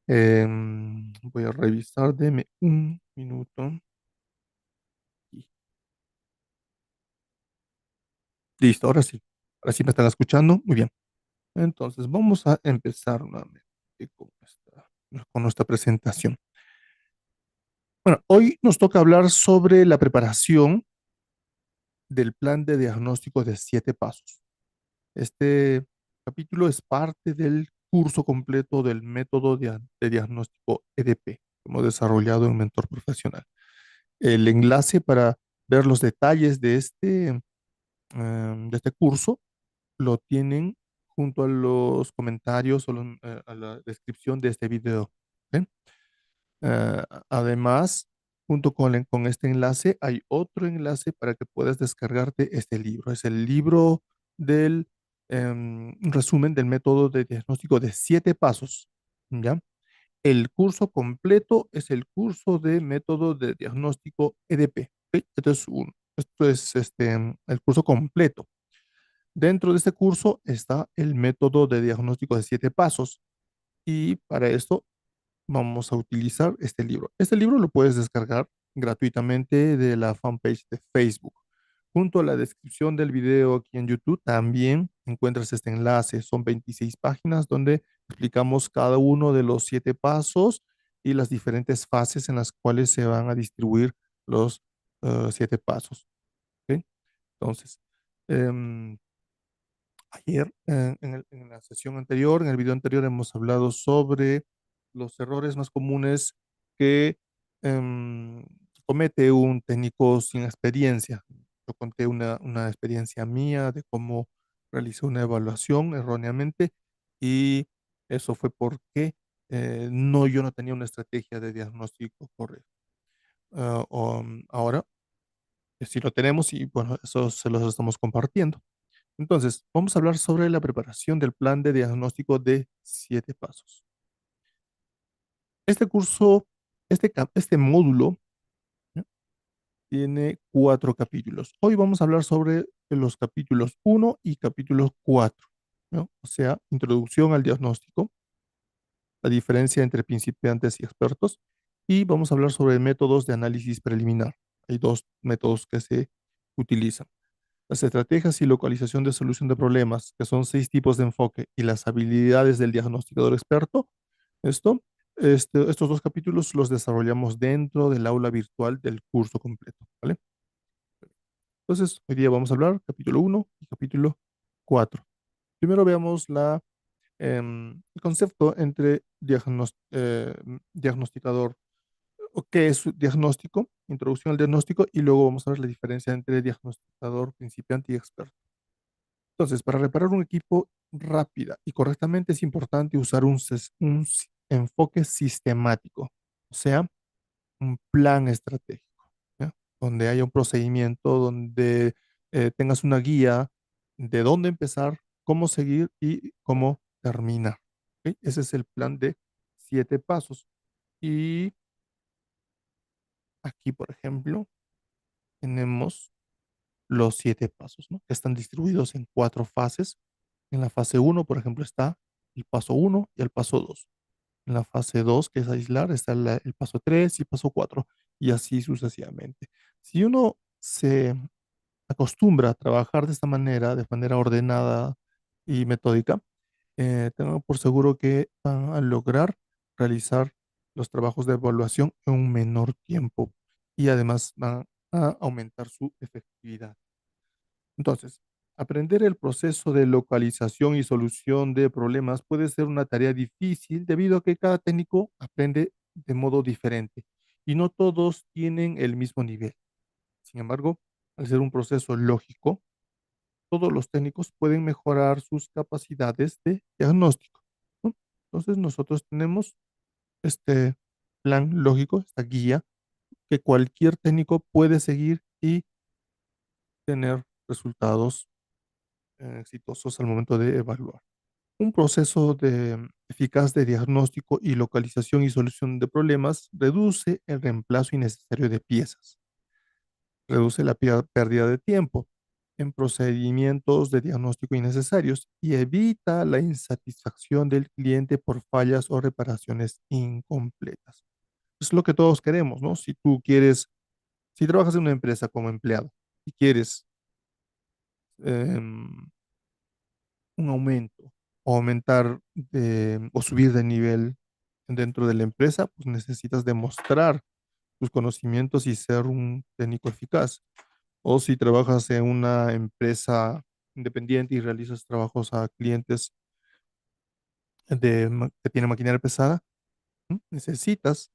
Voy a revisar, deme un minuto. Y listo, ahora sí. Ahora sí me están escuchando. Muy bien. Entonces, vamos a empezar nuevamente con nuestra presentación. Bueno, hoy nos toca hablar sobre la preparación del plan de diagnóstico de 7 pasos. Este capítulo es parte del curso completo del método de diagnóstico EDP que hemos desarrollado en Mentor Profesional. El enlace para ver los detalles de este curso lo tienen junto a los comentarios o a la descripción de este video. ¿Ok? Además, junto con este enlace, hay otro enlace para que puedas descargarte este libro. Es el libro del resumen del método de diagnóstico de 7 pasos. ¿Ya? El curso completo es el curso de método de diagnóstico EDP. ¿Ok? Esto es el curso completo. Dentro de este curso está el método de diagnóstico de 7 pasos y para esto vamos a utilizar este libro. Este libro lo puedes descargar gratuitamente de la fanpage de Facebook. Junto a la descripción del video aquí en YouTube también encuentras este enlace. Son 26 páginas donde explicamos cada uno de los 7 pasos y las diferentes fases en las cuales se van a distribuir los 7 pasos. ¿Ok? Entonces, em, ayer, en la sesión anterior, en el video anterior, hemos hablado sobre los errores más comunes que em, comete un técnico sin experiencia. Yo conté una experiencia mía de cómo realicé una evaluación erróneamente y eso fue porque yo no tenía una estrategia de diagnóstico correcta. Ahora sí lo tenemos y bueno, eso se los estamos compartiendo. Entonces, vamos a hablar sobre la preparación del plan de diagnóstico de 7 pasos. Este curso, este módulo, ¿ya? Tiene 4 capítulos. Hoy vamos a hablar sobre los capítulos 1 y capítulos 4, ¿no? O sea, introducción al diagnóstico, la diferencia entre principiantes y expertos, y vamos a hablar sobre métodos de análisis preliminar. Hay dos métodos que se utilizan. Las estrategias y localización de solución de problemas, que son 6 tipos de enfoque, y las habilidades del diagnosticador experto. Esto, estos 2 capítulos los desarrollamos dentro del aula virtual del curso completo, ¿vale? Entonces, hoy día vamos a hablar capítulo 1 y capítulo 4. Primero veamos el concepto entre diagnosticador, o qué es diagnóstico, introducción al diagnóstico, y luego vamos a ver la diferencia entre diagnosticador principiante y experto. Entonces, para reparar un equipo rápida y correctamente es importante usar un enfoque sistemático, o sea, un plan estratégico, ¿ya? Donde haya un procedimiento, donde tengas una guía de dónde empezar, cómo seguir y cómo terminar. ¿Ok? Ese es el plan de 7 pasos. Y aquí, por ejemplo, tenemos los 7 pasos, ¿no? Que están distribuidos en 4 fases. En la fase uno, por ejemplo, está el paso uno y el paso 2. En la fase 2, que es aislar, está el paso 3 y el paso 4, y así sucesivamente. Si uno se acostumbra a trabajar de manera ordenada y metódica, tengo por seguro que van a lograr realizar los trabajos de evaluación en un menor tiempo y además van a aumentar su efectividad. Entonces, aprender el proceso de localización y solución de problemas puede ser una tarea difícil debido a que cada técnico aprende de modo diferente y no todos tienen el mismo nivel. Sin embargo, al ser un proceso lógico, todos los técnicos pueden mejorar sus capacidades de diagnóstico, ¿no? Entonces, nosotros tenemos este plan lógico, esta guía que cualquier técnico puede seguir y tener resultados exitosos al momento de evaluar. Un proceso eficaz de diagnóstico y localización y solución de problemas reduce el reemplazo innecesario de piezas, reduce la pérdida de tiempo en procedimientos de diagnóstico innecesarios y evita la insatisfacción del cliente por fallas o reparaciones incompletas. Es lo que todos queremos, ¿no? Si tú quieres, si trabajas en una empresa como empleado y quieres em, un aumento o aumentar o subir de nivel dentro de la empresa, pues necesitas demostrar tus conocimientos y ser un técnico eficaz. O si trabajas en una empresa independiente y realizas trabajos a clientes que tienen maquinaria pesada, necesitas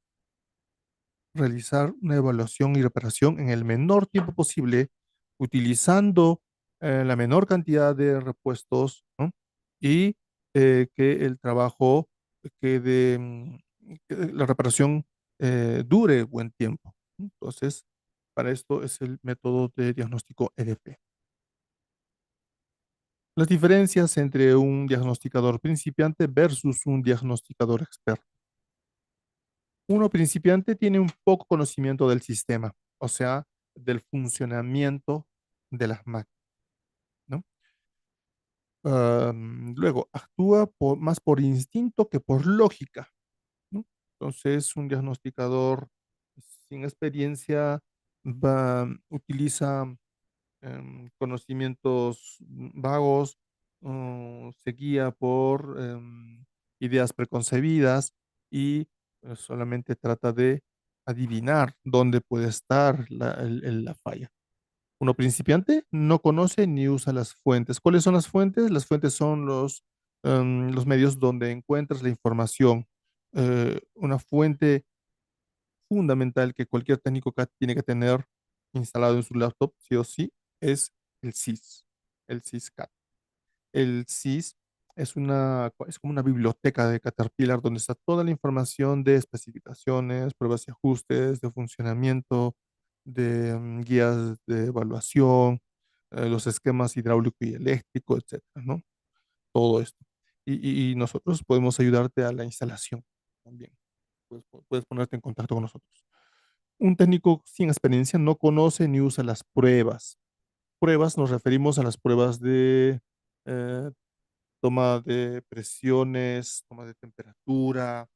realizar una evaluación y reparación en el menor tiempo posible, utilizando la menor cantidad de repuestos, ¿no? Y que el trabajo quede, que la reparación dure buen tiempo. Entonces, para esto es el método de diagnóstico EDP. Las diferencias entre un diagnosticador principiante versus un diagnosticador experto. Uno principiante tiene un poco conocimiento del sistema, o sea, del funcionamiento de las máquinas, ¿no? Luego, actúa más por instinto que por lógica, ¿no? Entonces, un diagnosticador sin experiencia utiliza conocimientos vagos, se guía por ideas preconcebidas y solamente trata de adivinar dónde puede estar la falla. Uno principiante no conoce ni usa las fuentes. ¿Cuáles son las fuentes? Las fuentes son los medios donde encuentras la información. Una fuente fundamental que cualquier técnico tiene que tener instalado en su laptop, sí o sí, es el SIS, el SysCat. El SIS es como una biblioteca de Caterpillar donde está toda la información de especificaciones, pruebas y ajustes, de funcionamiento, de guías de evaluación, los esquemas hidráulico y eléctrico, etcétera, ¿no? Todo esto. Y nosotros podemos ayudarte a la instalación también. Puedes ponerte en contacto con nosotros. Un técnico sin experiencia no conoce ni usa las pruebas. Pruebas nos referimos a las pruebas de eh, toma de presiones, toma de temperatura,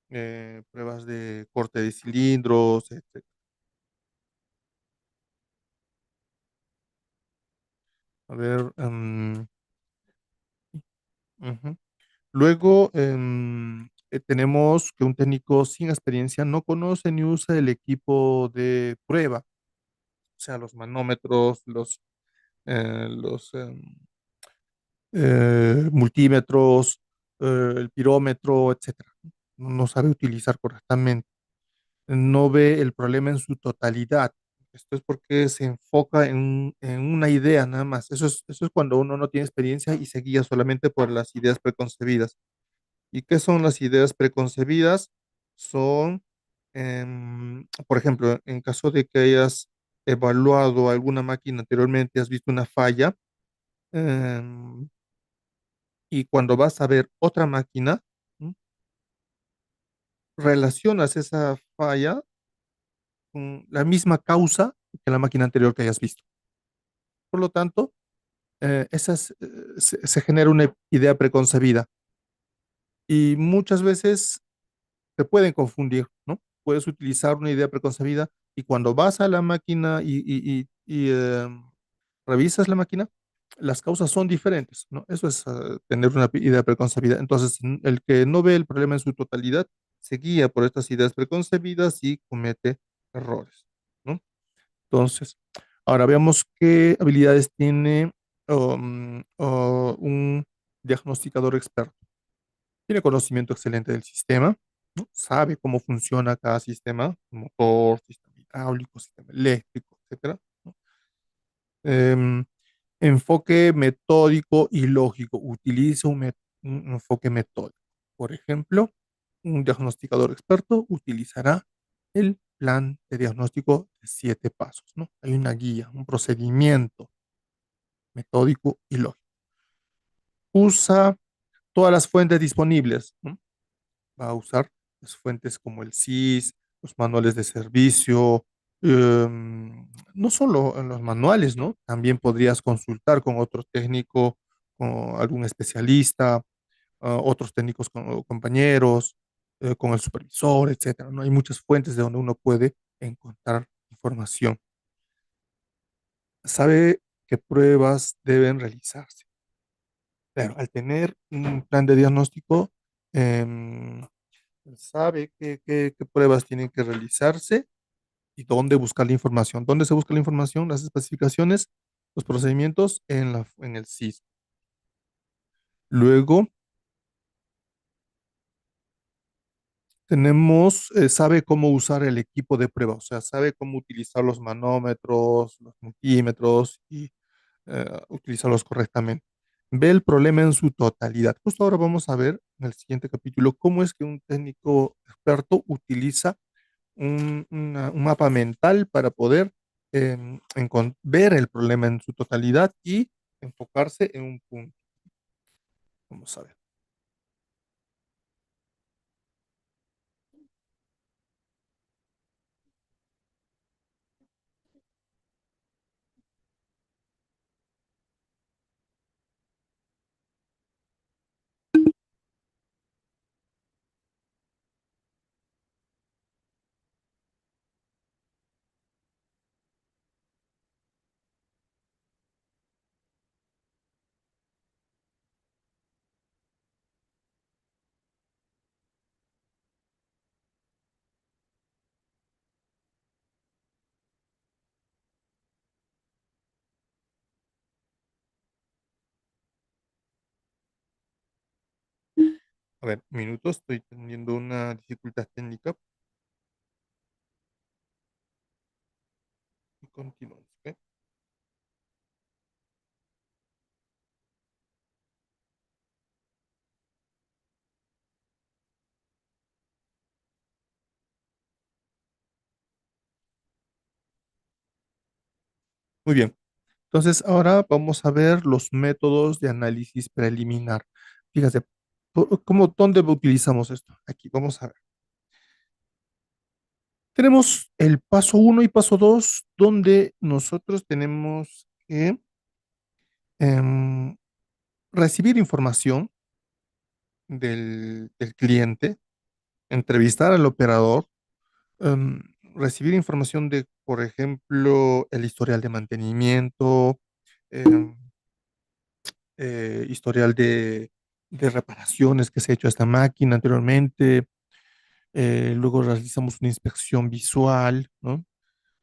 pruebas de corte de cilindros, etc. A ver, ujú. Luego tenemos que un técnico sin experiencia no conoce ni usa el equipo de prueba, o sea, los manómetros, los multímetros, el pirómetro, etcétera. No sabe utilizar correctamente, no ve el problema en su totalidad. Esto es porque se enfoca en una idea nada más. Eso es cuando uno no tiene experiencia y se guía solamente por las ideas preconcebidas. ¿Y qué son las ideas preconcebidas? Son, por ejemplo, en caso de que hayas evaluado alguna máquina anteriormente, has visto una falla, em, y cuando vas a ver otra máquina, ¿m? relacionas esa falla con la misma causa que la máquina anterior que hayas visto. Por lo tanto, se genera una idea preconcebida y muchas veces te pueden confundir, ¿no? Puedes utilizar una idea preconcebida y cuando vas a la máquina y revisas la máquina, las causas son diferentes, ¿no? Eso es tener una idea preconcebida. Entonces, el que no ve el problema en su totalidad se guía por estas ideas preconcebidas y comete errores, ¿no? Entonces, ahora veamos qué habilidades tiene un diagnosticador experto. Tiene conocimiento excelente del sistema, ¿no? Sabe cómo funciona cada sistema, motor, sistema hidráulico, sistema eléctrico, etcétera, ¿no? Em, Enfoque metódico y lógico. Utiliza un enfoque metódico. Por ejemplo, un diagnosticador experto utilizará el plan de diagnóstico de 7 pasos, ¿no? Hay una guía, un procedimiento metódico y lógico. Usa todas las fuentes disponibles, ¿no? Va a usar las fuentes como el SIS, los manuales de servicio, no solo en los manuales, ¿no? También podrías consultar con otro técnico, con algún especialista, otros técnicos o compañeros, con el supervisor, etcétera, ¿no? Hay muchas fuentes de donde uno puede encontrar información. Sabe qué pruebas deben realizarse. Claro, al tener un plan de diagnóstico, em, sabe qué pruebas tienen que realizarse y dónde buscar la información. ¿Dónde se busca la información? Las especificaciones, los procedimientos en el SIS. Luego tenemos, sabe cómo usar el equipo de prueba, o sea, sabe cómo utilizar los manómetros, los multímetros y utilizarlos correctamente. Ve el problema en su totalidad. Justo ahora vamos a ver en el siguiente capítulo cómo es que un técnico experto utiliza un mapa mental para poder ver el problema en su totalidad y enfocarse en un punto. Vamos a ver. A ver, un minuto, estoy teniendo una dificultad técnica y continuamos. ¿Ok? Muy bien. Entonces, ahora vamos a ver los métodos de análisis preliminar. Fíjate, ¿dónde utilizamos esto? Aquí, vamos a ver. Tenemos el paso uno y paso 2, donde nosotros tenemos que em, recibir información del cliente, entrevistar al operador, em, recibir información de, por ejemplo, el historial de mantenimiento, em, historial de reparaciones que se ha hecho a esta máquina anteriormente. Luego realizamos una inspección visual, ¿no?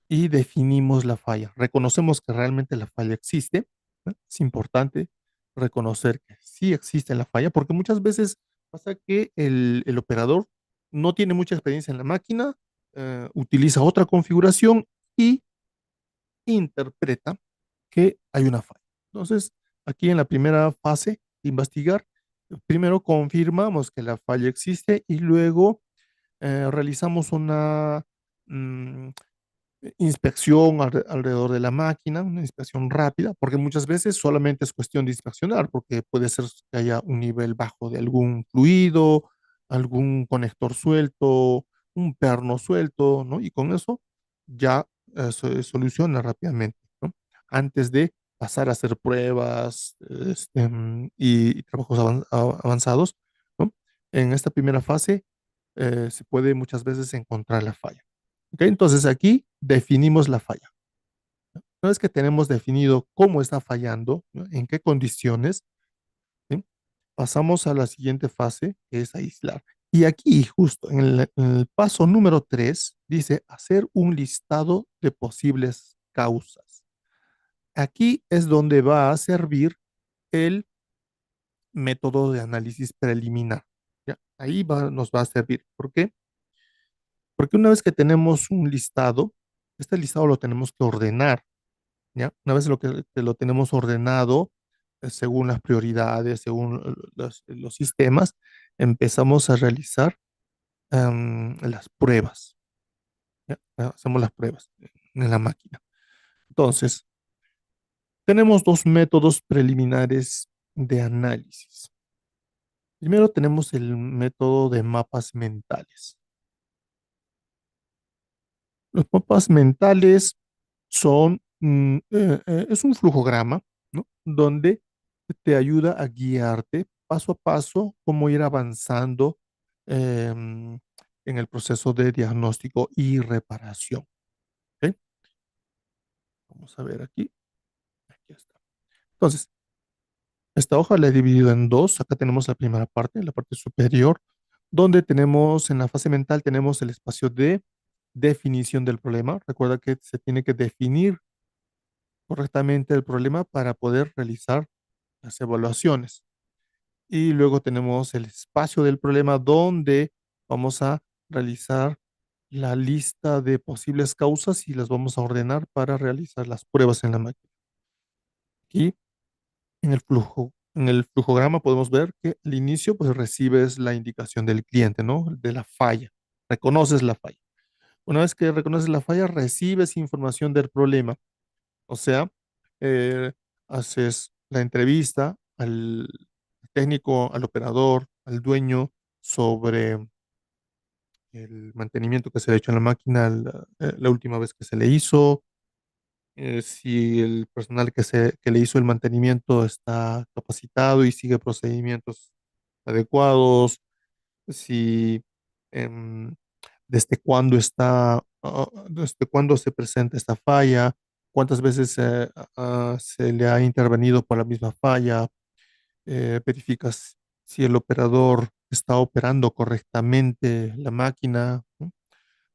Y definimos la falla. Reconocemos que realmente la falla existe, ¿no? Es importante reconocer que sí existe la falla, porque muchas veces pasa que el operador no tiene mucha experiencia en la máquina, utiliza otra configuración y interpreta que hay una falla. Entonces, aquí en la primera fase de investigar, primero confirmamos que la falla existe y luego realizamos una mm, inspección alrededor de la máquina, una inspección rápida, porque muchas veces solamente es cuestión de inspeccionar, porque puede ser que haya un nivel bajo de algún fluido, algún conector suelto, un perno suelto, ¿no? Y con eso ya se soluciona rápidamente, ¿no? Antes de pasar a hacer pruebas y trabajos avanzados, ¿no? En esta primera fase se puede muchas veces encontrar la falla. ¿Ok? Entonces aquí definimos la falla. Una vez que tenemos definido cómo está fallando, ¿no? En qué condiciones, ¿sí? Pasamos a la siguiente fase, que es aislar. Y aquí, justo en el paso número 3 dice hacer un listado de posibles causas. Aquí es donde va a servir el método de análisis preliminar. ¿Ya? Ahí nos va a servir. ¿Por qué? Porque una vez que tenemos un listado, este listado lo tenemos que ordenar. ¿Ya? Una vez que lo tenemos ordenado, según las prioridades, según los sistemas, empezamos a realizar las pruebas. ¿Ya? Hacemos las pruebas en la máquina. Entonces, tenemos dos métodos preliminares de análisis. Primero tenemos el método de mapas mentales. Los mapas mentales es un flujograma, ¿no? Donde te ayuda a guiarte paso a paso cómo ir avanzando em, en el proceso de diagnóstico y reparación. ¿Ok? Vamos a ver aquí. Aquí está. Entonces, esta hoja la he dividido en dos. Acá tenemos la primera parte, la parte superior, donde tenemos en la fase mental tenemos el espacio de definición del problema. Recuerda que se tiene que definir correctamente el problema para poder realizar las evaluaciones. Y luego tenemos el espacio del problema donde vamos a realizar la lista de posibles causas y las vamos a ordenar para realizar las pruebas en la máquina. Aquí en el flujograma podemos ver que al inicio pues recibes la indicación del cliente, ¿no? De la falla. Reconoces la falla. Una vez que reconoces la falla, recibes información del problema. O sea, eh, haces la entrevista al técnico, al operador, al dueño sobre el mantenimiento que se le ha hecho en la máquina la última vez que se le hizo, si el personal que le hizo el mantenimiento está capacitado y sigue procedimientos adecuados, si em, desde cuándo desde cuándo se presenta esta falla, cuántas veces se le ha intervenido por la misma falla, verificas si el operador está operando correctamente la máquina, ¿no?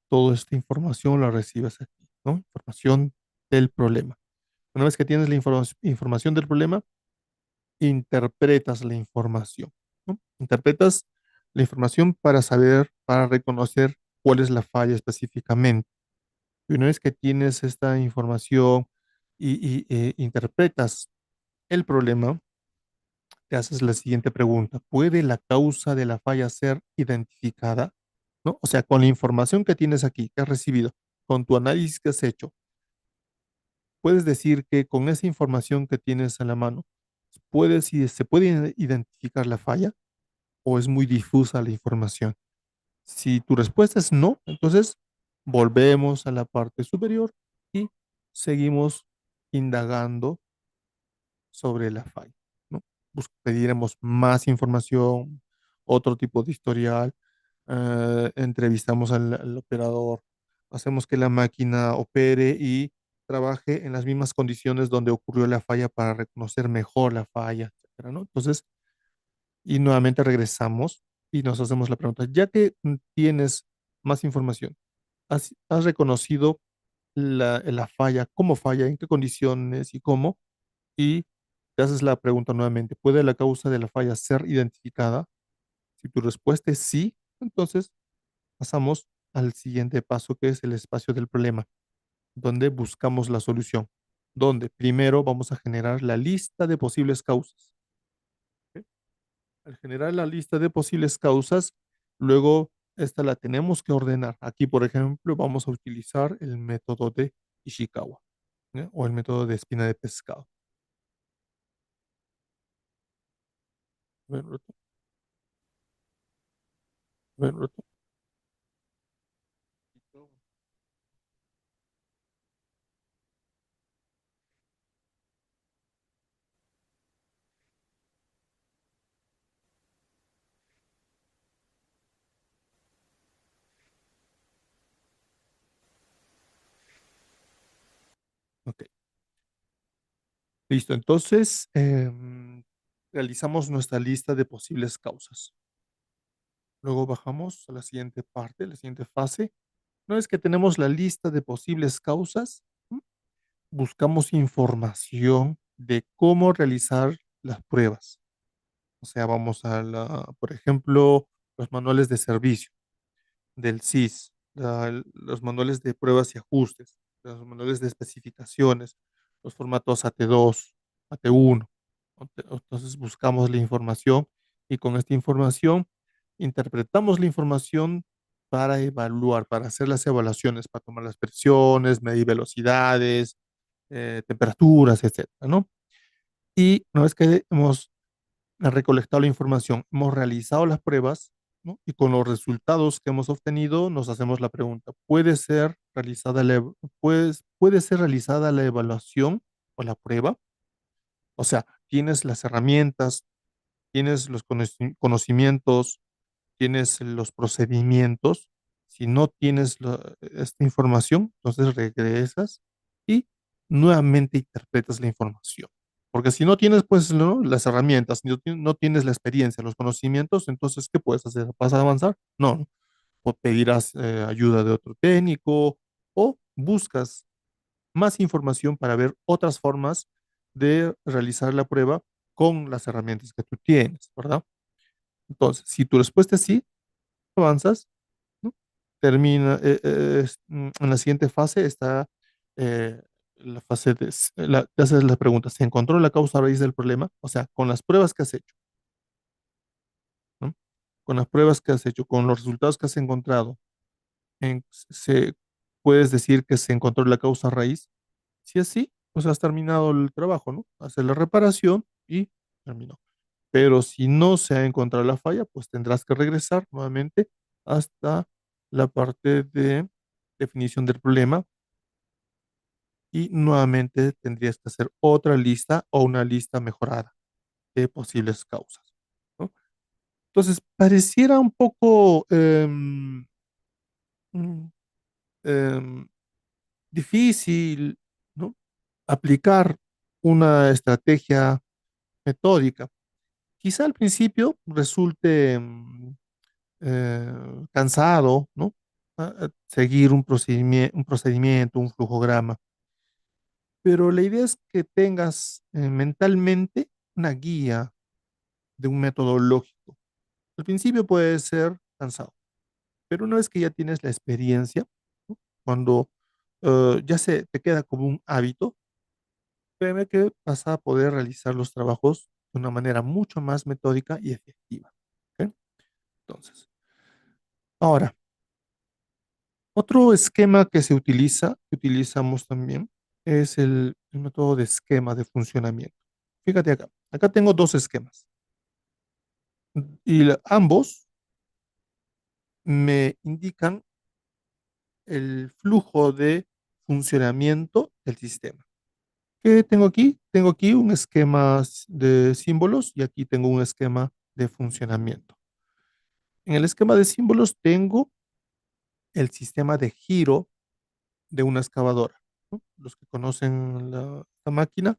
Toda esta información la recibes aquí, ¿no? Información del problema. Una vez que tienes la información del problema, interpretas la información, ¿no? Interpretas la información para saber, para reconocer cuál es la falla específicamente. Y una vez que tienes esta información y interpretas el problema, te haces la siguiente pregunta. ¿Puede la causa de la falla ser identificada? ¿No? O sea, con la información que tienes aquí, que has recibido, con tu análisis que has hecho, puedes decir que con esa información que tienes a la mano, se puede identificar la falla o es muy difusa la información. Si tu respuesta es no, entonces volvemos a la parte superior y seguimos indagando sobre la falla, ¿no? Pediremos más información, otro tipo de historial, entrevistamos al operador, hacemos que la máquina opere y trabaje en las mismas condiciones donde ocurrió la falla para reconocer mejor la falla, etcétera, ¿no? Entonces, y nuevamente regresamos y nos hacemos la pregunta, ya que tienes más información, has reconocido la falla, cómo falla, en qué condiciones y cómo, y te haces la pregunta nuevamente, ¿puede la causa de la falla ser identificada? Si tu respuesta es sí, entonces pasamos al siguiente paso, que es el espacio del problema, donde buscamos la solución, donde primero vamos a generar la lista de posibles causas. ¿Ok? Al generar la lista de posibles causas, luego esta la tenemos que ordenar. Aquí, por ejemplo, vamos a utilizar el método de Ishikawa, ¿eh? O el método de espina de pescado. Ven, Roto, ven, Roto. Ok. Listo, entonces realizamos nuestra lista de posibles causas. Luego bajamos a la siguiente parte, la siguiente fase. Una vez que tenemos la lista de posibles causas, buscamos información de cómo realizar las pruebas. O sea, vamos por ejemplo, los manuales de servicio del SIS, los manuales de pruebas y ajustes, los manuales de especificaciones, los formatos AT2, AT1. Entonces buscamos la información y con esta información interpretamos la información para evaluar, para hacer las evaluaciones, para tomar las presiones, medir velocidades, temperaturas, etcétera, ¿no? Y una vez que hemos recolectado la información, hemos realizado las pruebas, ¿no? Y con los resultados que hemos obtenido, nos hacemos la pregunta, ¿puede ser realizada puede ser realizada la evaluación o la prueba. O sea, tienes las herramientas, tienes los conocimientos, tienes los procedimientos. Si no tienes esta información, entonces regresas y nuevamente interpretas la información. Porque si no tienes, pues, ¿no?, las herramientas, no tienes la experiencia, los conocimientos, entonces, ¿qué puedes hacer? ¿Vas a avanzar? No, ¿no? O pedirás ayuda de otro técnico o buscas más información para ver otras formas de realizar la prueba con las herramientas que tú tienes, ¿verdad? Entonces, si tu respuesta es sí, avanzas, ¿no? En la siguiente fase está la fase te haces la pregunta, ¿se encontró la causa raíz del problema? O sea, con las pruebas que has hecho, ¿no? Con las pruebas que has hecho, con los resultados que has encontrado, se, puedes decir que se encontró la causa raíz. Si es así, pues has terminado el trabajo, ¿no? Hacer la reparación y terminó. Pero si no se ha encontrado la falla, pues tendrás que regresar nuevamente hasta la parte de definición del problema y nuevamente tendrías que hacer otra lista o una lista mejorada de posibles causas, ¿no? Entonces, pareciera un poco mm, em, difícil, ¿no?, aplicar una estrategia metódica. Quizá al principio resulte cansado, ¿no? Seguir un procedimiento, un flujograma. Pero la idea es que tengas mentalmente una guía de un método lógico. Al principio puede ser cansado, pero una vez que ya tienes la experiencia, ¿no?, cuando ya se te queda como un hábito, créeme que vas a poder realizar los trabajos de una manera mucho más metódica y efectiva. ¿Ok? Entonces, ahora, otro esquema que se utiliza, que utilizamos también, es el método de esquema de funcionamiento. Fíjate acá, acá tengo dos esquemas y ambos me indican el flujo de funcionamiento del sistema. ¿Qué tengo aquí? Tengo aquí un esquema de símbolos y aquí tengo un esquema de funcionamiento. En el esquema de símbolos tengo el sistema de giro de una excavadora, ¿no? Los que conocen la máquina,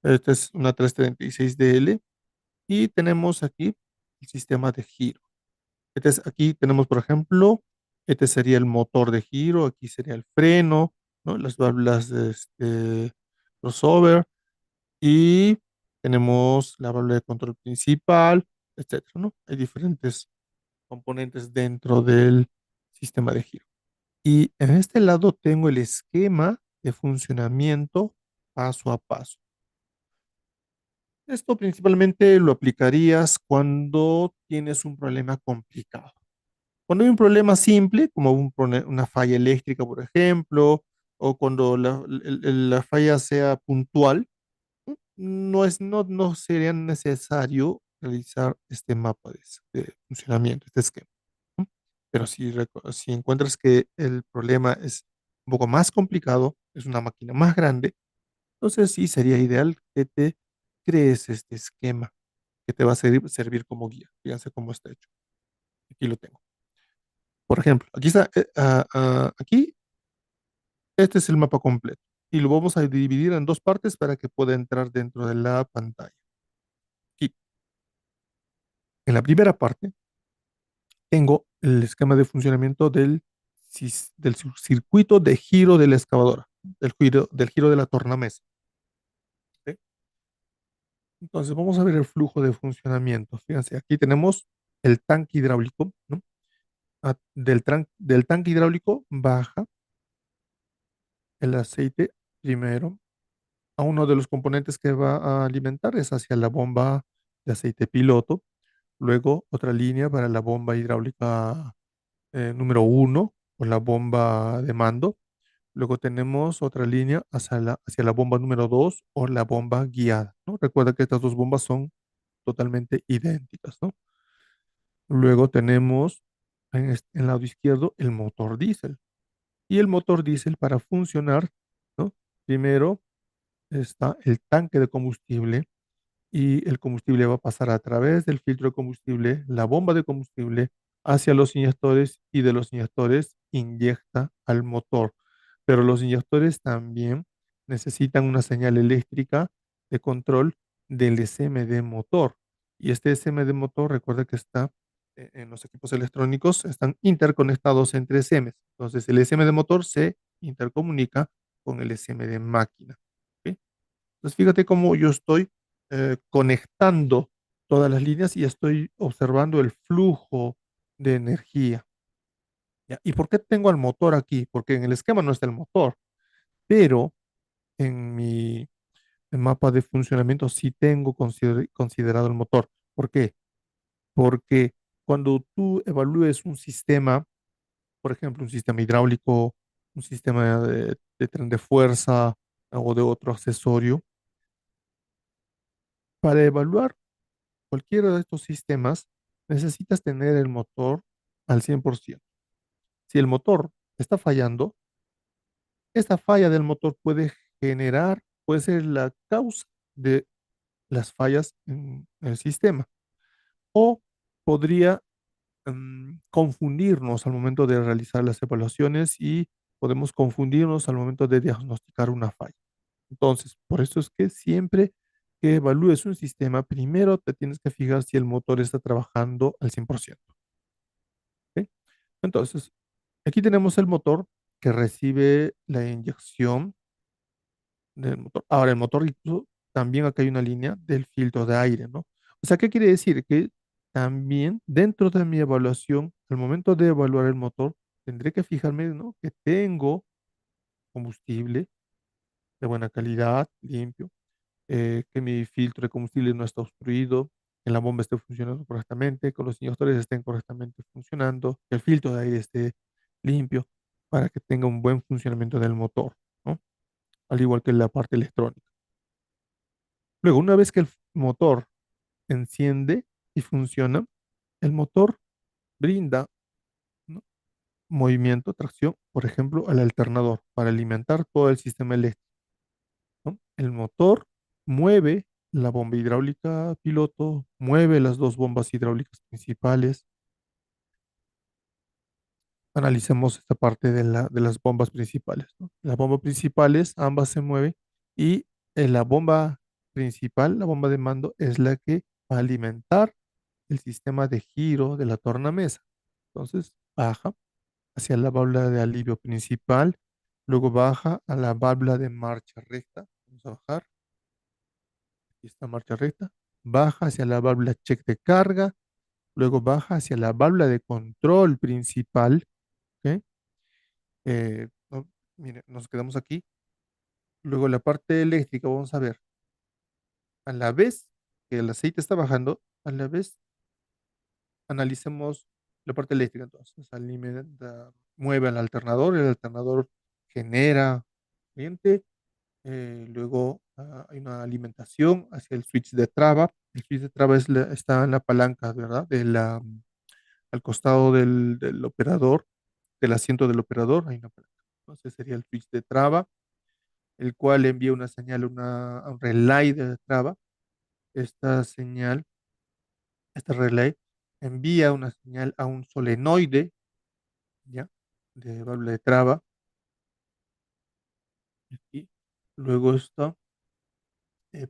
esta es una 336DL y tenemos aquí el sistema de giro. Aquí tenemos, por ejemplo, este sería el motor de giro, aquí sería el freno, ¿no?, las válvulas de crossover y tenemos la válvula de control principal, etcétera, ¿no? Hay diferentes componentes dentro del sistema de giro. Y en este lado tengo el esquema de funcionamiento paso a paso. Esto principalmente lo aplicarías cuando tienes un problema complicado. Cuando hay un problema simple, como una falla eléctrica, por ejemplo, o cuando la falla sea puntual, no sería necesario realizar este mapa de funcionamiento, este esquema, ¿no? Pero si encuentras que el problema es un poco más complicado, es una máquina más grande, entonces sí sería ideal que te crees este esquema que te va a servir como guía. Fíjense cómo está hecho. Aquí lo tengo. Por ejemplo, aquí está, aquí, este es el mapa completo y lo vamos a dividir en dos partes para que pueda entrar dentro de la pantalla. Aquí, en la primera parte, tengo el esquema de funcionamiento del circuito de giro de la excavadora, del giro de la tornamesa. ¿Ok? Entonces, vamos a ver el flujo de funcionamiento. Fíjense, aquí tenemos el tanque hidráulico, ¿no? Del tanque hidráulico baja el aceite primero a uno de los componentes que va a alimentar, es hacia la bomba de aceite piloto. Luego, otra línea para la bomba hidráulica número uno o la bomba de mando. Luego tenemos otra línea hacia la bomba número 2 o la bomba guiada, ¿no? Recuerda que estas dos bombas son totalmente idénticas, ¿no? Luego tenemos en el lado izquierdo el motor diésel. Y el motor diésel para funcionar, ¿no? Primero está el tanque de combustible y el combustible va a pasar a través del filtro de combustible, la bomba de combustible, hacia los inyectores y de los inyectores inyecta al motor. Pero los inyectores también necesitan una señal eléctrica de control del SMD motor. Y este SMD motor, recuerda que está en los equipos electrónicos, están interconectados entre SMs. Entonces, el SMD motor se intercomunica con el SMD máquina. ¿Ok? Entonces, fíjate cómo yo estoy conectando todas las líneas y estoy observando el flujo de energía. ¿Ya? ¿Y por qué tengo al motor aquí? Porque en el esquema no está el motor, pero en mi mapa de funcionamiento sí tengo considerado el motor. ¿Por qué? Porque cuando tú evalúes un sistema, por ejemplo, un sistema hidráulico, un sistema de tren de fuerza o de otro accesorio, para evaluar cualquiera de estos sistemas, necesitas tener el motor al 100%. Si el motor está fallando, esta falla del motor puede ser la causa de las fallas en el sistema o podría confundirnos al momento de realizar las evaluaciones y podemos confundirnos al momento de diagnosticar una falla. Entonces, por eso es que siempre que evalúes un sistema, primero te tienes que fijar si el motor está trabajando al 100%. ¿Ok? Entonces, aquí tenemos el motor que recibe la inyección del motor. Ahora, el motor incluso, también acá hay una línea del filtro de aire, ¿no? O sea, ¿qué quiere decir? Que también dentro de mi evaluación, al momento de evaluar el motor, tendré que fijarme, ¿no? Que tengo combustible de buena calidad, limpio, que mi filtro de combustible no está obstruido, que la bomba esté funcionando correctamente, que los inyectores estén correctamente funcionando, que el filtro de aire esté limpio para que tenga un buen funcionamiento del motor, ¿no? Al igual que la parte electrónica. Luego, una vez que el motor enciende y funciona, el motor brinda, ¿no? Movimiento, tracción, por ejemplo, al alternador para alimentar todo el sistema eléctrico, ¿no? El motor mueve la bomba hidráulica piloto, mueve las dos bombas hidráulicas principales. Analicemos esta parte de las bombas principales, ¿no? Las bombas principales, ambas se mueven y la bomba principal, la bomba de mando, es la que va a alimentar el sistema de giro de la tornamesa. Entonces, baja hacia la válvula de alivio principal, luego baja a la válvula de marcha recta. Vamos a bajar. Aquí está marcha recta, baja hacia la válvula check de carga, luego baja hacia la válvula de control principal, ¿ok? No, mire, nos quedamos aquí. Luego la parte eléctrica, vamos a ver, a la vez que el aceite está bajando, a la vez analicemos la parte eléctrica. Entonces, mueve al alternador, el alternador genera corriente, luego hay una alimentación hacia el switch de traba. El switch de traba está en la palanca, ¿verdad? Al costado del operador, del asiento del operador, hay una palanca. Entonces sería el switch de traba, el cual envía una señal a un relay de traba. Esta señal, este relay, envía una señal a un solenoide, ¿ya? De válvula de traba. Y luego esto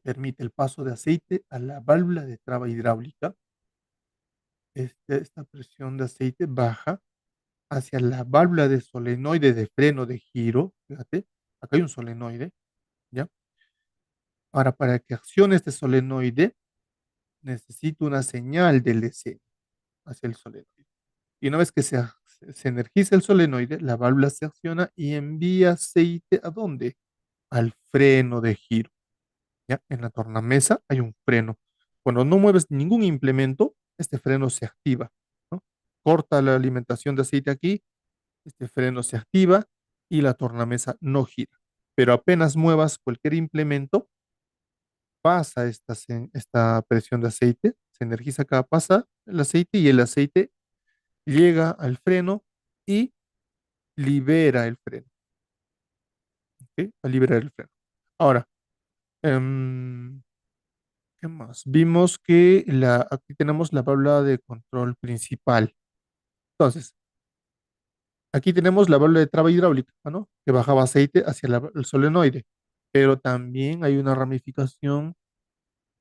permite el paso de aceite a la válvula de traba hidráulica. Esta presión de aceite baja hacia la válvula de solenoide de freno de giro. Fíjate, acá hay un solenoide, ¿ya? Ahora, para que accione este solenoide, necesito una señal del DC hacia el solenoide. Y una vez que se energiza el solenoide, la válvula se acciona y envía aceite ¿a dónde? Al freno de giro. ¿Ya? En la tornamesa hay un freno. Cuando no mueves ningún implemento, este freno se activa, ¿no? Corta la alimentación de aceite aquí, este freno se activa y la tornamesa no gira. Pero apenas muevas cualquier implemento, pasa esta presión de aceite, se energiza acá, pasa el aceite y el aceite llega al freno y libera el freno, ¿ok? Va a liberar el freno. Ahora, em, ¿qué más? Vimos que aquí tenemos la válvula de control principal. Entonces, aquí tenemos la válvula de traba hidráulica, ¿no? Que bajaba aceite hacia el solenoide. Pero también hay una ramificación,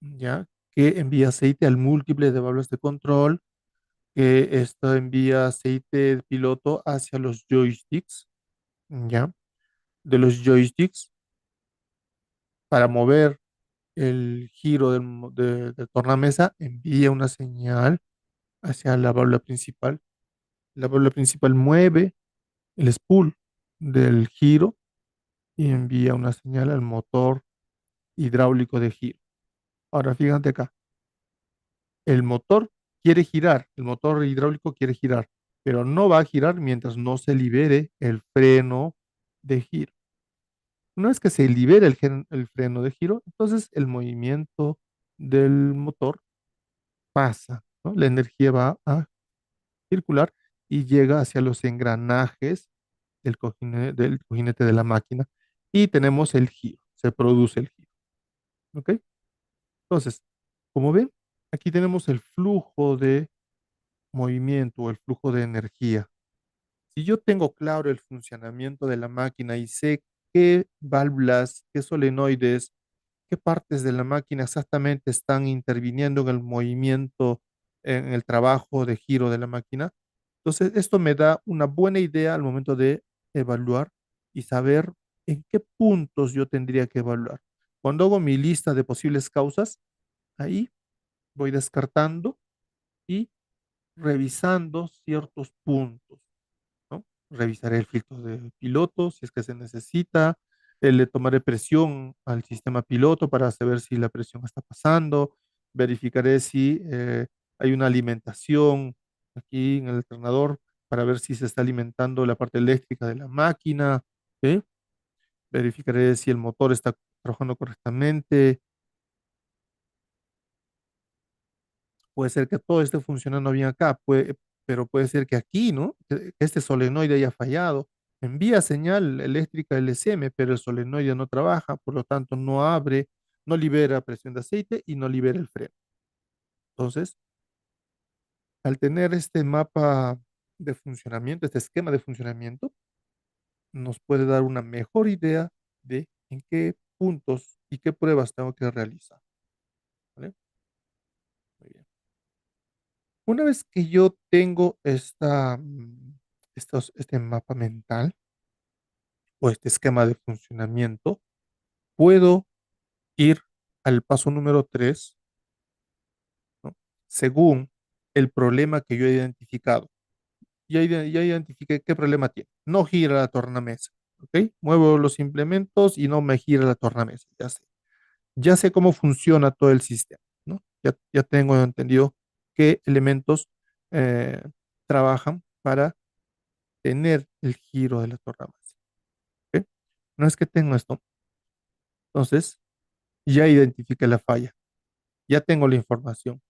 ¿ya? Que envía aceite al múltiple de válvulas de control, que esto envía aceite de piloto hacia los joysticks, ¿ya? De los joysticks para mover el giro del tornamesa, envía una señal hacia la válvula principal. La válvula principal mueve el spool del giro y envía una señal al motor hidráulico de giro. Ahora fíjate acá, el motor quiere girar, el motor hidráulico quiere girar, pero no va a girar mientras no se libere el freno de giro. Una vez que se libere el freno de giro, entonces el movimiento del motor pasa, ¿no? La energía va a circular y llega hacia los engranajes del cojinete de la máquina y tenemos el giro, se produce el giro, ¿ok? Entonces, como ven, aquí tenemos el flujo de movimiento o el flujo de energía. Si yo tengo claro el funcionamiento de la máquina y sé qué válvulas, qué solenoides, qué partes de la máquina exactamente están interviniendo en el movimiento, en el trabajo de giro de la máquina, entonces esto me da una buena idea al momento de evaluar y saber en qué puntos yo tendría que evaluar. Cuando hago mi lista de posibles causas, ahí voy descartando y revisando ciertos puntos, ¿no? Revisaré el filtro de piloto si es que se necesita, le tomaré presión al sistema piloto para saber si la presión está pasando, verificaré si hay una alimentación aquí en el alternador para ver si se está alimentando la parte eléctrica de la máquina, ¿sí? Verificaré si el motor está trabajando correctamente. Puede ser que todo esté funcionando bien acá, pero puede ser que aquí, ¿no? Que este solenoide haya fallado. Envía señal eléctrica LSM, pero el solenoide no trabaja, por lo tanto no abre, no libera presión de aceite y no libera el freno. Entonces, al tener este mapa de funcionamiento, este esquema de funcionamiento, nos puede dar una mejor idea de en qué puntos y qué pruebas tengo que realizar. ¿Vale? Muy bien. Una vez que yo tengo este mapa mental o este esquema de funcionamiento, puedo ir al paso número 3, ¿no? Según el problema que yo he identificado. Ya identifiqué qué problema tiene. No gira la tornamesa, ¿ok? Muevo los implementos y no me gira la tornamesa, ya sé. Ya sé cómo funciona todo el sistema, ¿no? Ya tengo entendido qué elementos eh, trabajan para tener el giro de la tornamesa. ¿Ok? No es que tengo esto. Entonces, ya identifiqué la falla, ya tengo la información.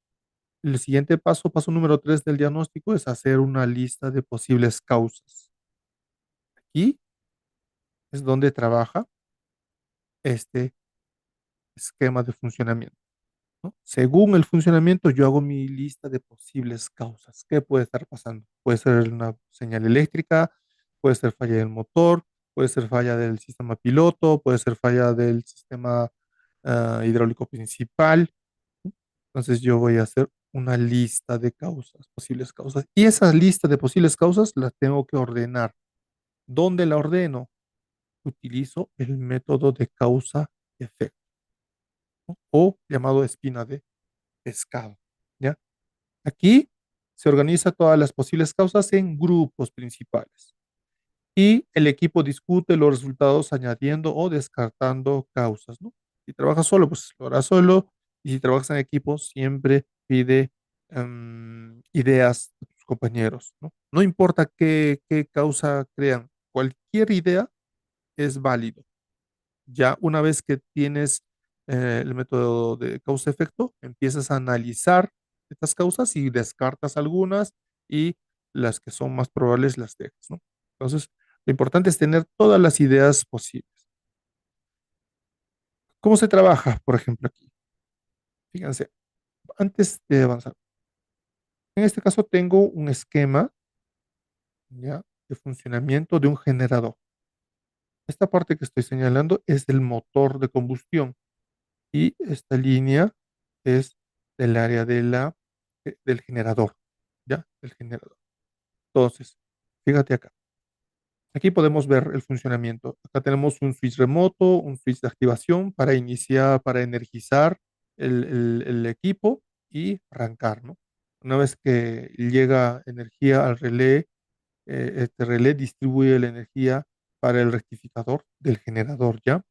El siguiente paso, paso número 3 del diagnóstico, es hacer una lista de posibles causas. Aquí es donde trabaja este esquema de funcionamiento, ¿no? Según el funcionamiento, yo hago mi lista de posibles causas. ¿Qué puede estar pasando? Puede ser una señal eléctrica, puede ser falla del motor, puede ser falla del sistema piloto, puede ser falla del sistema hidráulico principal. Entonces yo voy a hacer una lista de causas, posibles causas. Y esa lista de posibles causas la tengo que ordenar. ¿Dónde la ordeno? Utilizo el método de causa-efecto, ¿no? O llamado espina de pescado, ¿ya? Aquí se organiza todas las posibles causas en grupos principales y el equipo discute los resultados añadiendo o descartando causas, ¿no? Si trabajas solo, pues lo harás solo, y si trabajas en equipo, siempre pide ideas de tus compañeros, ¿no? No importa qué causa crean, cualquier idea es válido. Ya una vez que tienes el método de causa-efecto, empiezas a analizar estas causas y descartas algunas y las que son más probables las dejas, ¿no? Entonces, Lo importante es tener todas las ideas posibles. ¿Cómo se trabaja, por ejemplo, aquí? Fíjense, antes de avanzar, en este caso tengo un esquema, ¿ya?, de funcionamiento de un generador. Esta parte que estoy señalando es el motor de combustión y esta línea es del área del generador, ¿ya? El generador. Entonces, fíjate acá. Aquí podemos ver el funcionamiento. Acá tenemos un switch remoto, un switch de activación para iniciar, para energizar el equipo y arrancar, ¿no? Una vez que llega energía al relé, este relé distribuye la energía para el rectificador del generador, ¿ya?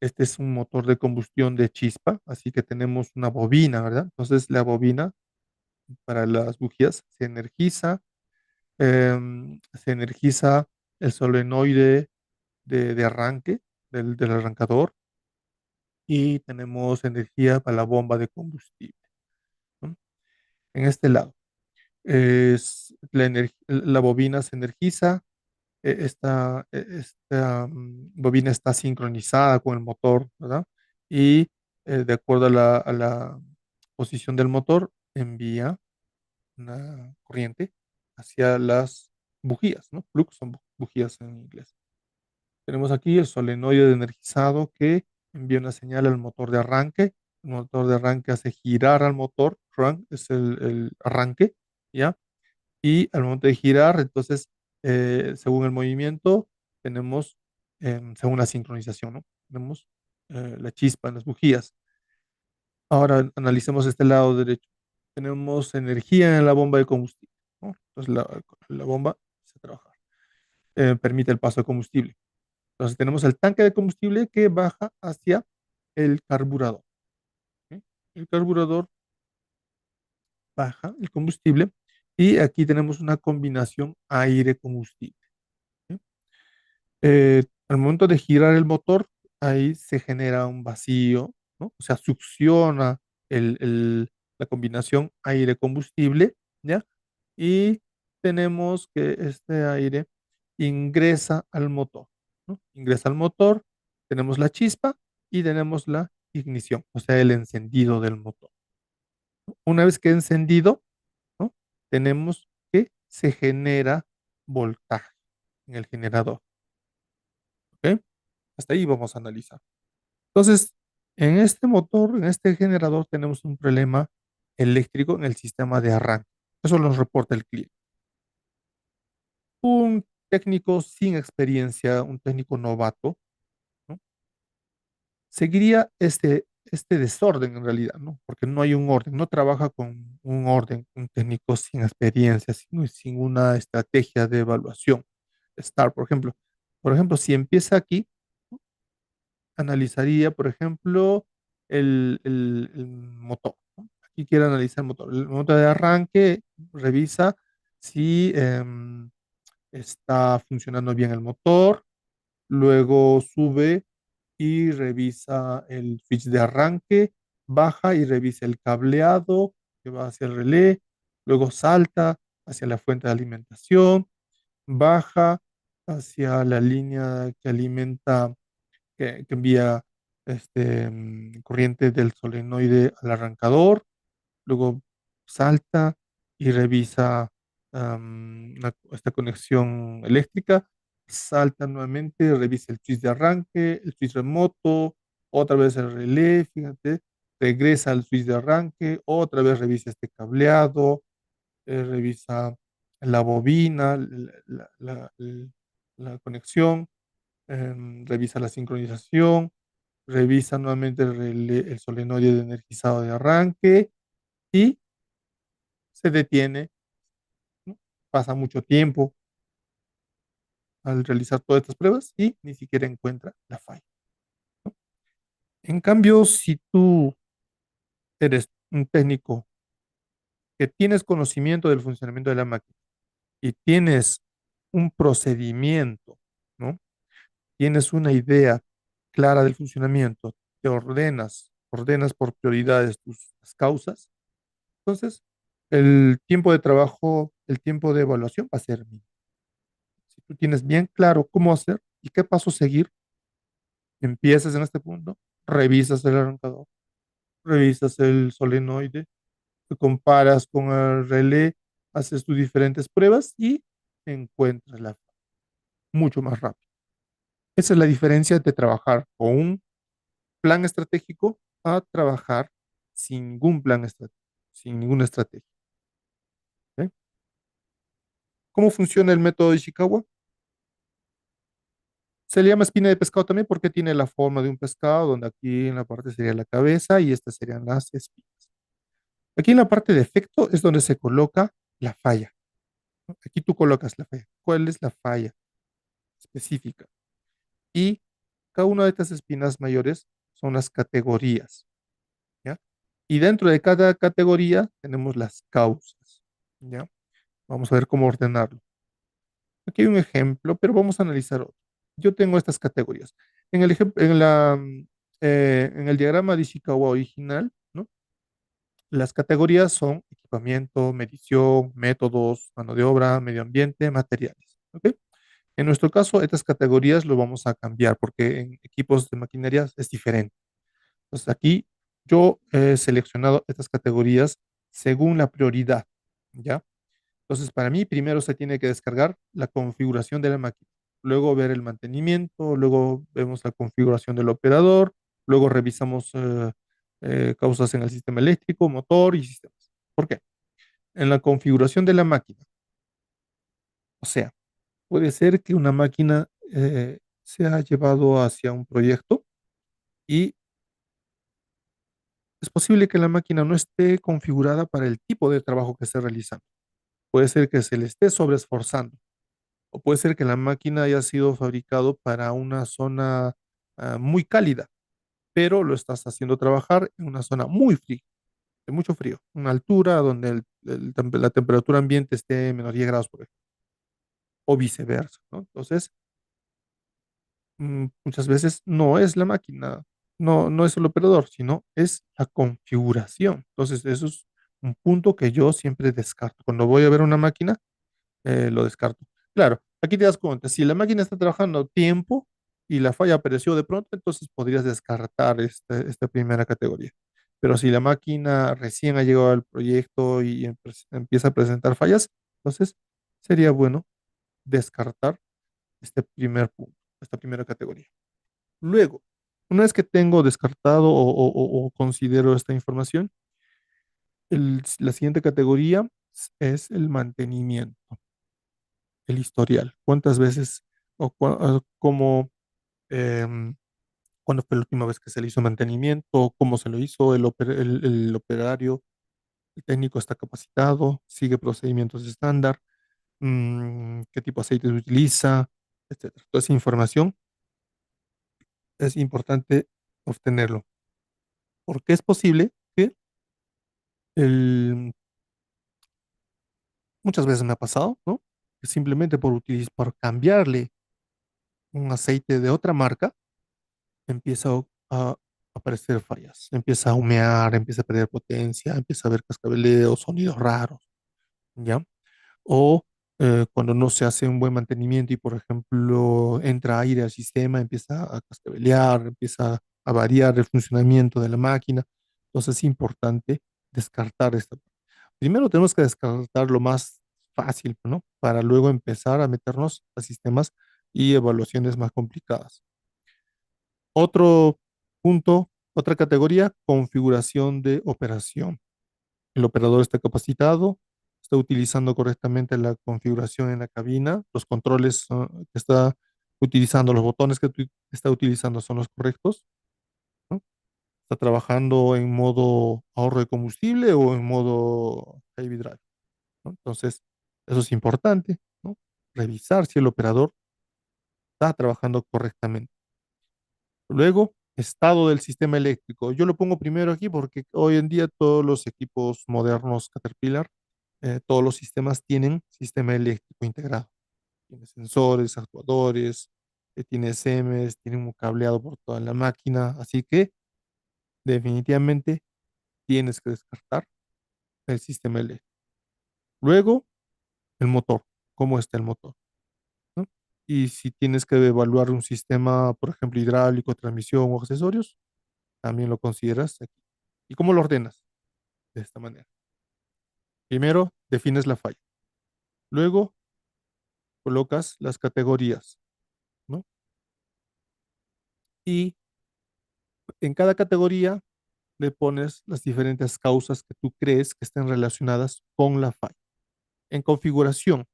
Este es un motor de combustión de chispa, así que tenemos una bobina, ¿verdad? Entonces la bobina para las bujías se energiza el solenoide de arranque del arrancador y tenemos energía para la bomba de combustible, ¿no? En este lado, la bobina se energiza. Esta bobina está sincronizada con el motor, ¿verdad? Y de acuerdo a la posición del motor, envía una corriente hacia las bujías, ¿no? Flux son bujías en inglés. Tenemos aquí el solenoide energizado que envía una señal al motor de arranque. El motor de arranque hace girar al motor. Run es el arranque, ¿ya? Y al momento de girar, entonces, según el movimiento, tenemos, según la sincronización, ¿no? Tenemos la chispa en las bujías. Ahora analicemos este lado derecho. Tenemos energía en la bomba de combustible, ¿no? Entonces la bomba se trabaja, permite el paso de combustible. Entonces tenemos el tanque de combustible que baja hacia el carburador, ¿ok? El carburador baja el combustible y aquí tenemos una combinación aire-combustible, ¿ok? Al momento de girar el motor, ahí se genera un vacío, ¿no? O sea, succiona la combinación aire-combustible, ¿ya? Y tenemos que este aire ingresa al motor, ¿no? Ingresa al motor, tenemos la chispa y tenemos la ignición, o sea, el encendido del motor. Una vez que encendido, ¿no?, tenemos que se genera voltaje en el generador, ¿ok? Hasta ahí vamos a analizar. Entonces, en este motor, en este generador, tenemos un problema eléctrico en el sistema de arranque. Eso nos reporta el cliente. Un técnico sin experiencia, un técnico novato, ¿no?, seguiría este desorden en realidad, ¿no? Porque no hay un orden, no trabaja con un orden, un técnico sin experiencia, sin una estrategia de evaluación. STAR, por ejemplo. Por ejemplo, si empieza aquí, analizaría, por ejemplo, el motor, ¿no? Aquí quiere analizar el motor. El motor de arranque revisa si está funcionando bien el motor, luego sube y revisa el switch de arranque, baja y revisa el cableado que va hacia el relé, luego salta hacia la fuente de alimentación, baja hacia la línea que alimenta, que envía corriente del solenoide al arrancador, luego salta y revisa esta conexión eléctrica, salta nuevamente, revisa el switch de arranque, el switch remoto, otra vez el relé, fíjate, regresa al switch de arranque, otra vez revisa este cableado, revisa la bobina, la conexión, revisa la sincronización, revisa nuevamente el solenoide de energizado de arranque y se detiene, ¿no? Pasa mucho tiempo al realizar todas estas pruebas y ni siquiera encuentra la falla, ¿no? En cambio, si tú eres un técnico que tienes conocimiento del funcionamiento de la máquina y tienes un procedimiento, ¿no? Tienes una idea clara del funcionamiento, te ordenas por prioridades tus las causas, entonces el tiempo de trabajo, el tiempo de evaluación va a ser mínimo. Tú tienes bien claro cómo hacer y qué paso seguir. Empiezas en este punto, revisas el arrancador, revisas el solenoide, te comparas con el relé, haces tus diferentes pruebas y encuentras la mucho más rápido. Esa es la diferencia de trabajar con un plan estratégico a trabajar sin ningún plan estratégico, sin ninguna estrategia. ¿Ok? ¿Cómo funciona el método de Ishikawa? Se le llama espina de pescado también porque tiene la forma de un pescado, donde aquí en la parte sería la cabeza y estas serían las espinas. Aquí en la parte de efecto es donde se coloca la falla. ¿No? Aquí tú colocas la falla. ¿Cuál es la falla específica? Y cada una de estas espinas mayores son las categorías, ¿ya? Y dentro de cada categoría tenemos las causas, ¿ya? Vamos a ver cómo ordenarlo. Aquí hay un ejemplo, pero vamos a analizar otro. Yo tengo estas categorías. En el diagrama de Ishikawa original, ¿no? Las categorías son equipamiento, medición, métodos, mano de obra, medio ambiente, materiales. ¿Ok? En nuestro caso, estas categorías lo vamos a cambiar porque en equipos de maquinaria es diferente. Entonces, aquí yo he seleccionado estas categorías según la prioridad, ¿ya? Entonces, para mí, primero se tiene que descargar la configuración de la máquina, luego ver el mantenimiento, luego vemos la configuración del operador, luego revisamos causas en el sistema eléctrico, motor y sistemas. ¿Por qué? En la configuración de la máquina, o sea, puede ser que una máquina se ha llevado hacia un proyecto y es posible que la máquina no esté configurada para el tipo de trabajo que esté realizando. Puede ser que se le esté sobreesforzando. O puede ser que la máquina haya sido fabricado para una zona muy cálida, pero lo estás haciendo trabajar en una zona muy fría, de mucho frío, una altura donde la temperatura ambiente esté en menos 10 grados, por ejemplo, o viceversa, ¿no? Entonces, muchas veces no es la máquina, no es el operador, sino es la configuración. Entonces, eso es un punto que yo siempre descarto. Cuando voy a ver una máquina, lo descarto. Claro, aquí te das cuenta, si la máquina está trabajando a tiempo y la falla apareció de pronto, entonces podrías descartar esta primera categoría. Pero si la máquina recién ha llegado al proyecto y empieza a presentar fallas, entonces sería bueno descartar este primer punto, esta primera categoría. Luego, una vez que tengo descartado o considero esta información, la siguiente categoría es el mantenimiento, el historial. ¿Cuántas veces cómo, em, cuándo fue la última vez que se le hizo mantenimiento? ¿Cómo se lo hizo? El operario, el técnico está capacitado, sigue procedimientos estándar, qué tipo de aceite se utiliza, etcétera. Toda esa información es importante obtenerlo, porque es posible que el, muchas veces me ha pasado, ¿no? Que simplemente por cambiarle un aceite de otra marca, empieza a aparecer fallas, empieza a humear, empieza a perder potencia, empieza a haber cascabeleos, sonidos raros, ¿ya? O cuando no se hace un buen mantenimiento y, por ejemplo, entra aire al sistema, empieza a cascabelear, empieza a variar el funcionamiento de la máquina. Entonces es importante descartar esto. Primero tenemos que descartar lo más fácil, ¿no? Para luego empezar a meternos a sistemas y evaluaciones más complicadas. Otro punto, otra categoría, configuración de operación. El operador está capacitado, está utilizando correctamente la configuración en la cabina, los controles que está utilizando, los botones que está utilizando son los correctos, ¿no? Está trabajando en modo ahorro de combustible o en modo heavy drive, ¿no? Entonces, eso es importante, ¿no? Revisar si el operador está trabajando correctamente. Luego, estado del sistema eléctrico. Yo lo pongo primero aquí porque hoy en día todos los equipos modernos Caterpillar, todos los sistemas tienen sistema eléctrico integrado. Tiene sensores, actuadores, tiene SEMES, tiene un cableado por toda la máquina. Así que definitivamente tienes que descartar el sistema eléctrico. Luego, el motor. ¿Cómo está el motor? ¿No? Y si tienes que evaluar un sistema, por ejemplo, hidráulico, transmisión o accesorios, también lo consideras aquí. ¿Y cómo lo ordenas? De esta manera. Primero, defines la falla. Luego, colocas las categorías, ¿no? Y en cada categoría le pones las diferentes causas que tú crees que estén relacionadas con la falla. En configuración,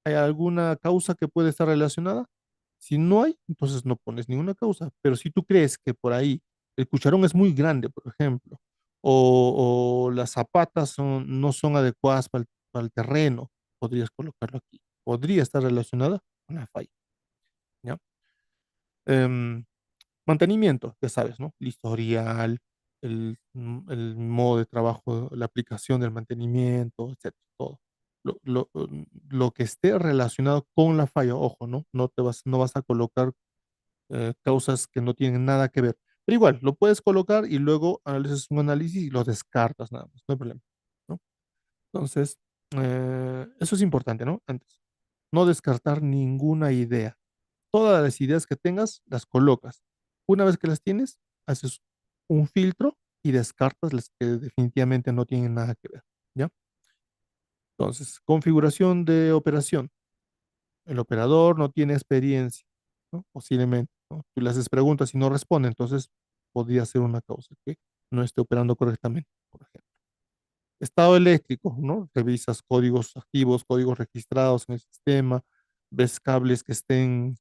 ¿hay alguna causa que puede estar relacionada? Si no hay, entonces no pones ninguna causa. Pero si tú crees que por ahí el cucharón es muy grande, por ejemplo, o las zapatas no son adecuadas para el terreno, podrías colocarlo aquí. Podría estar relacionada con la falla, ¿ya? Em, Mantenimiento, ya sabes, ¿no? El historial, el modo de trabajo, la aplicación del mantenimiento, etcétera, todo. Lo que esté relacionado con la falla, ojo, ¿no? No vas a colocar causas que no tienen nada que ver. Pero igual, lo puedes colocar y luego haces un análisis y lo descartas nada más, no hay problema, ¿no? Entonces, eso es importante, ¿no? Antes, no descartar ninguna idea. Todas las ideas que tengas, las colocas. Una vez que las tienes, haces un filtro y descartas las que definitivamente no tienen nada que ver, ¿ya? Entonces, configuración de operación. El operador no tiene experiencia, ¿no? Posiblemente, ¿no? Tú le haces preguntas y no responde, entonces podría ser una causa que no esté operando correctamente, por ejemplo. Estado eléctrico, ¿no? Revisas códigos activos, códigos registrados en el sistema, ves cables que están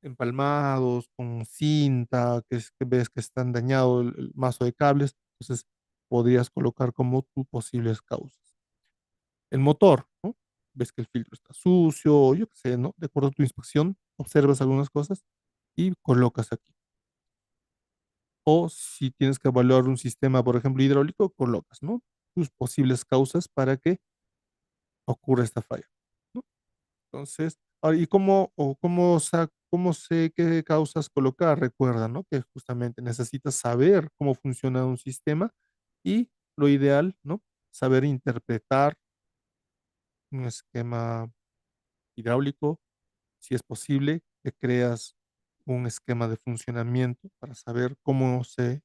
empalmados con cinta, que ves que están dañado el mazo de cables, entonces podrías colocar como tus posibles causas. El motor, ¿no? Ves que el filtro está sucio, yo qué sé, ¿no? De acuerdo a tu inspección, observas algunas cosas y colocas aquí. O si tienes que evaluar un sistema, por ejemplo, hidráulico, colocas, ¿no? Tus posibles causas para que ocurra esta falla, ¿no? Entonces, ahora, ¿y cómo sé qué causas colocar? Recuerda, ¿no? Que justamente necesitas saber cómo funciona un sistema y lo ideal, ¿no? Saber interpretar un esquema hidráulico. Si es posible, que creas un esquema de funcionamiento para saber cómo se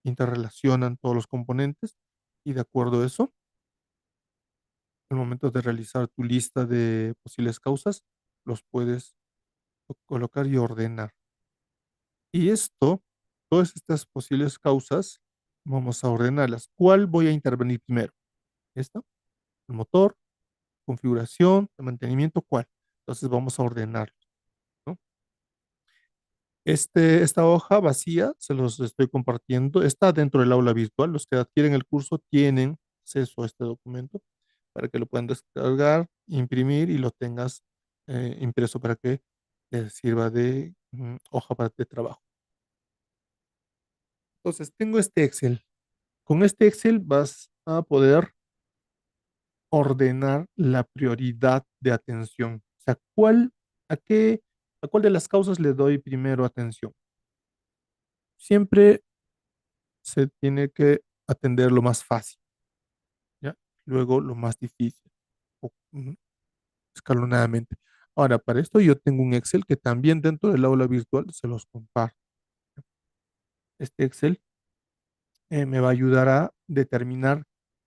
interrelacionan todos los componentes y de acuerdo a eso, al momento de realizar tu lista de posibles causas, los puedes colocar y ordenar. Y esto, todas estas posibles causas, vamos a ordenarlas. ¿Cuál voy a intervenir primero? ¿Esta? ¿El motor? ¿Configuración? ¿El mantenimiento? ¿Cuál? Entonces vamos a ordenar, ¿no? Esta hoja vacía, se los estoy compartiendo, está dentro del aula virtual. Los que adquieren el curso tienen acceso a este documento para que lo puedan descargar, imprimir y lo tengas impreso para que te sirva de hoja de trabajo. Entonces, tengo este Excel. Con este Excel vas a poder ordenar la prioridad de atención. O sea, a qué, a cuál de las causas le doy primero atención? Siempre se tiene que atender lo más fácil, ¿ya? Luego lo más difícil, escalonadamente. Ahora, para esto yo tengo un Excel que también dentro del aula virtual se los comparto. Este Excel me va a ayudar a determinar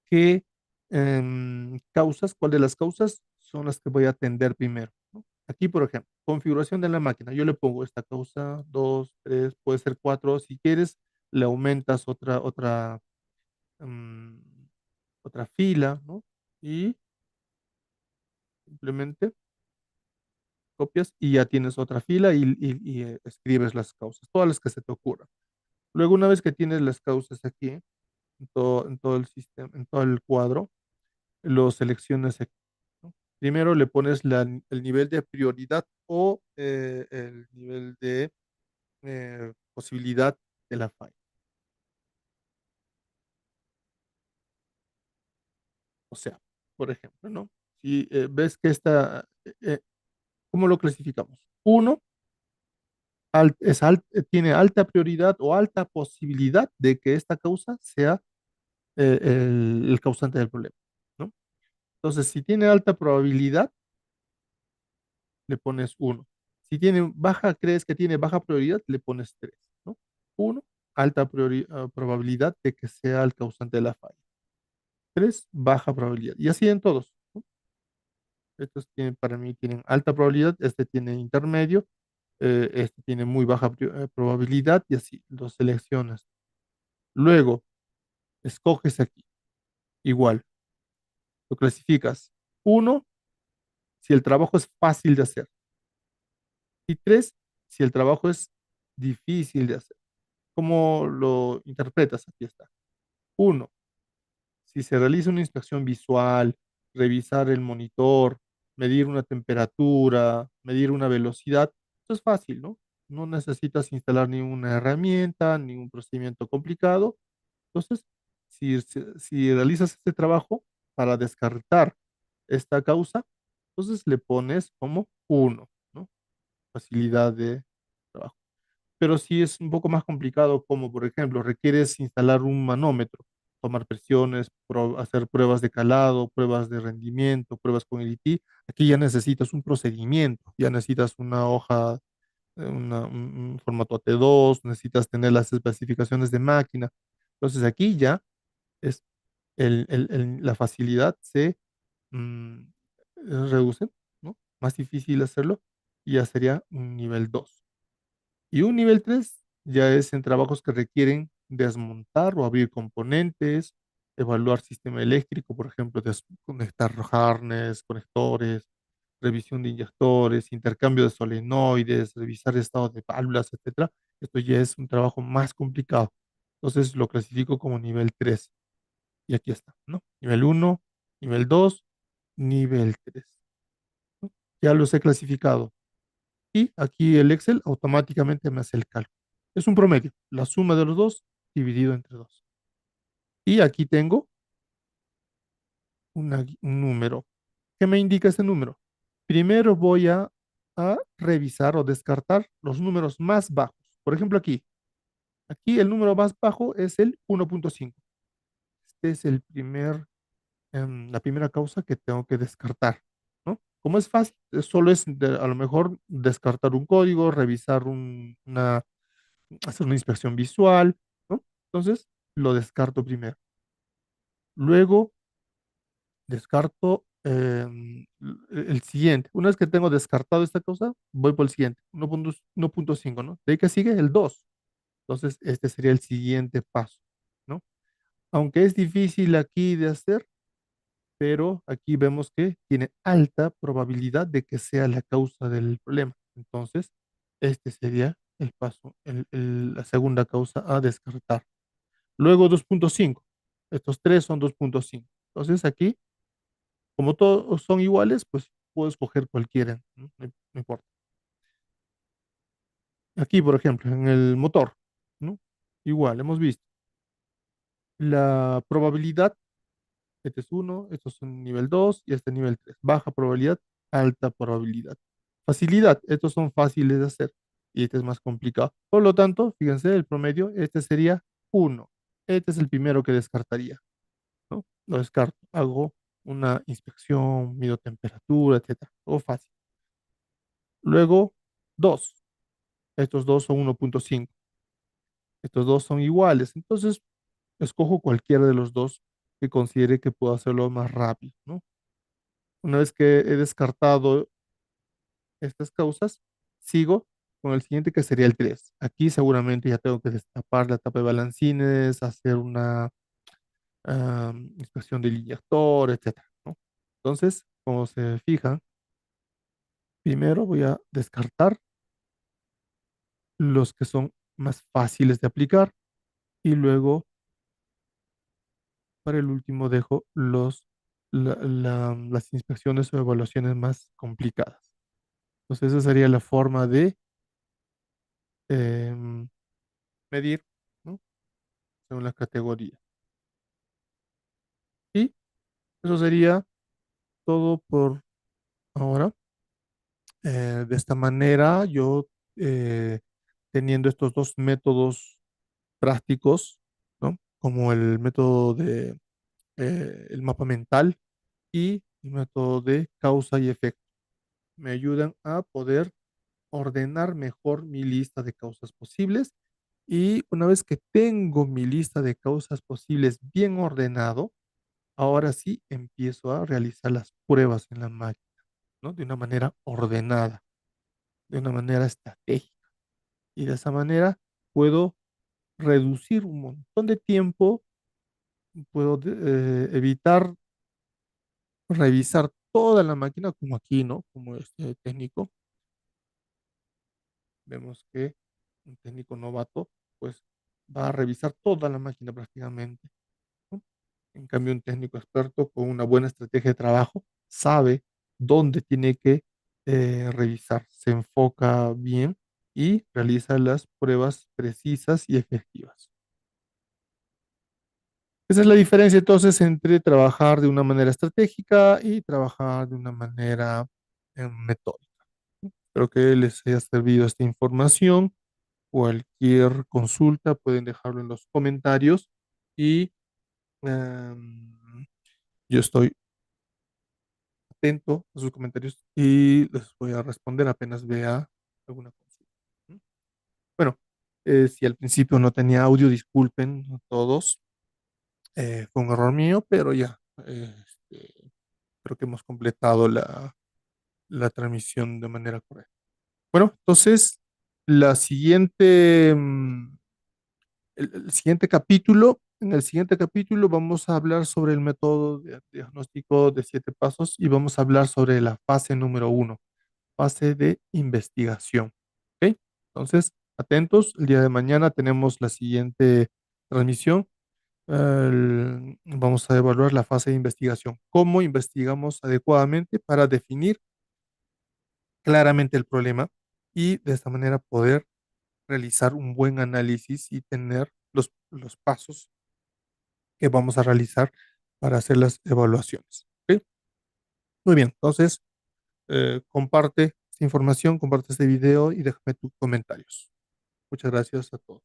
qué cuál de las causas son las que voy a atender primero, ¿no? Aquí, por ejemplo, configuración de la máquina. Yo le pongo esta causa, dos, tres, puede ser cuatro. Si quieres, le aumentas mm, otra fila, ¿no? Y simplemente copias y ya tienes otra fila y escribes las causas, todas las que se te ocurran. Luego, una vez que tienes las causas aquí, en todo el sistema, en todo el cuadro, lo seleccionas aquí, ¿no? Primero le pones el nivel de prioridad o el nivel de posibilidad de la falla. O sea, por ejemplo, ¿no? Si ves que ¿cómo lo clasificamos? Uno tiene alta prioridad o alta posibilidad de que esta causa sea el causante del problema, ¿no? Entonces, si tiene alta probabilidad, le pones uno. Si tiene baja, crees que tiene baja prioridad, le pones 3, ¿no? Uno, alta probabilidad de que sea el causante de la falla. 3, baja probabilidad. Y así en todos, ¿no? Estos tienen, para mí tienen alta probabilidad, este tiene intermedio, este tiene muy baja probabilidad y así los seleccionas. Luego, escoges aquí, igual, lo clasificas. Uno, si el trabajo es fácil de hacer. Y 3, si el trabajo es difícil de hacer. ¿Cómo lo interpretas? Aquí está. Uno, si se realiza una inspección visual, revisar el monitor, medir una temperatura, medir una velocidad, eso es fácil, ¿no? No necesitas instalar ninguna herramienta, ningún procedimiento complicado. Entonces, si realizas este trabajo para descartar esta causa, entonces le pones como uno, ¿no? Facilidad de trabajo. Pero sí es un poco más complicado, como por ejemplo, requieres instalar un manómetro, tomar presiones, hacer pruebas de calado, pruebas de rendimiento, pruebas con el IT. Aquí ya necesitas un procedimiento, ya necesitas una hoja, un formato AT2, necesitas tener las especificaciones de máquina. Entonces aquí ya es la facilidad se mm, reduce, ¿no? Más difícil hacerlo y ya sería un nivel 2. Y un nivel 3 ya es en trabajos que requieren desmontar o abrir componentes, evaluar sistema eléctrico, por ejemplo, desconectar harness, conectores, revisión de inyectores, intercambio de solenoides, revisar estado de válvulas, etcétera. Esto ya es un trabajo más complicado. Entonces lo clasifico como nivel 3. Y aquí está, ¿no? Nivel uno, nivel 2, nivel 3, ¿no? Ya los he clasificado. Y aquí el Excel automáticamente me hace el cálculo. Es un promedio, la suma de los dos dividido entre 2. Y aquí tengo un número. ¿Qué me indica este número? Primero voy a revisar o descartar los números más bajos. Por ejemplo, aquí el número más bajo es el 1.5. Este es la primera causa que tengo que descartar, ¿no? Como es fácil, solo es a lo mejor descartar un código, revisar hacer una inspección visual, ¿no? Entonces, lo descarto primero. Luego, descarto el siguiente. Una vez que tengo descartado esta cosa, voy por el siguiente, 1.5, ¿no? De ahí que sigue el 2. Entonces, este sería el siguiente paso, ¿no? Aunque es difícil aquí de hacer, pero aquí vemos que tiene alta probabilidad de que sea la causa del problema. Entonces, este sería el paso, la segunda causa a descartar. Luego 2.5. Estos tres son 2.5. Entonces aquí, como todos son iguales, pues puedo escoger cualquiera, ¿no? No importa. Aquí, por ejemplo, en el motor, ¿no? Igual, hemos visto la probabilidad, este es 1, estos son nivel 2 y este nivel 3. Baja probabilidad, alta probabilidad. Facilidad, estos son fáciles de hacer y este es más complicado. Por lo tanto, fíjense, el promedio, este sería 1. Este es el primero que descartaría, ¿no? Lo descarto, hago una inspección, mido temperatura, etcétera. Todo fácil. Luego, 2. Estos dos son 1.5. Estos dos son iguales. Entonces, escojo cualquiera de los dos que considere que puedo hacerlo más rápido, ¿no? Una vez que he descartado estas causas, sigo con el siguiente que sería el 3. Aquí seguramente ya tengo que destapar la tapa de balancines, hacer una inspección del inyector, etcétera, ¿no? Entonces, como se fijan, primero voy a descartar los que son más fáciles de aplicar y luego para el último dejo las inspecciones o evaluaciones más complicadas. Entonces, esa sería la forma de em, medir, ¿no? Según la categoría. Y eso sería todo por ahora. De esta manera, yo teniendo estos dos métodos prácticos, ¿no? Como el método de el mapa mental y el método de causa y efecto. me ayudan a poder ordenar mejor mi lista de causas posibles. Y una vez que tengo mi lista de causas posibles bien ordenado, ahora sí empiezo a realizar las pruebas en la máquina, ¿no? De una manera ordenada, de una manera estratégica. Y de esa manera puedo reducir un montón de tiempo, puedo evitar revisar toda la máquina, como aquí, ¿no? Como este técnico. Vemos que un técnico novato, pues va a revisar toda la máquina prácticamente, ¿no? En cambio, un técnico experto con una buena estrategia de trabajo sabe dónde tiene que revisar, se enfoca bien y realiza las pruebas precisas y efectivas. Esa es la diferencia entonces entre trabajar de una manera estratégica y trabajar de una manera metódica. Espero que les haya servido esta información. Cualquier consulta pueden dejarlo en los comentarios y yo estoy atento a sus comentarios y les voy a responder apenas vea alguna consulta. ¿Mm? Bueno, si al principio no tenía audio, disculpen a todos. Fue un error mío, pero ya creo que hemos completado la transmisión de manera correcta. Bueno, entonces la siguiente, el siguiente capítulo, en el siguiente capítulo vamos a hablar sobre el método de diagnóstico de 7 pasos y vamos a hablar sobre la fase número 1, fase de investigación. ¿Ok? Entonces, atentos, el día de mañana tenemos la siguiente transmisión. Vamos a evaluar la fase de investigación. ¿Cómo investigamos adecuadamente para definir claramente el problema y de esta manera poder realizar un buen análisis y tener los pasos que vamos a realizar para hacer las evaluaciones? ¿Ok? Muy bien, entonces comparte esta información, comparte este video y déjame tus comentarios. Muchas gracias a todos.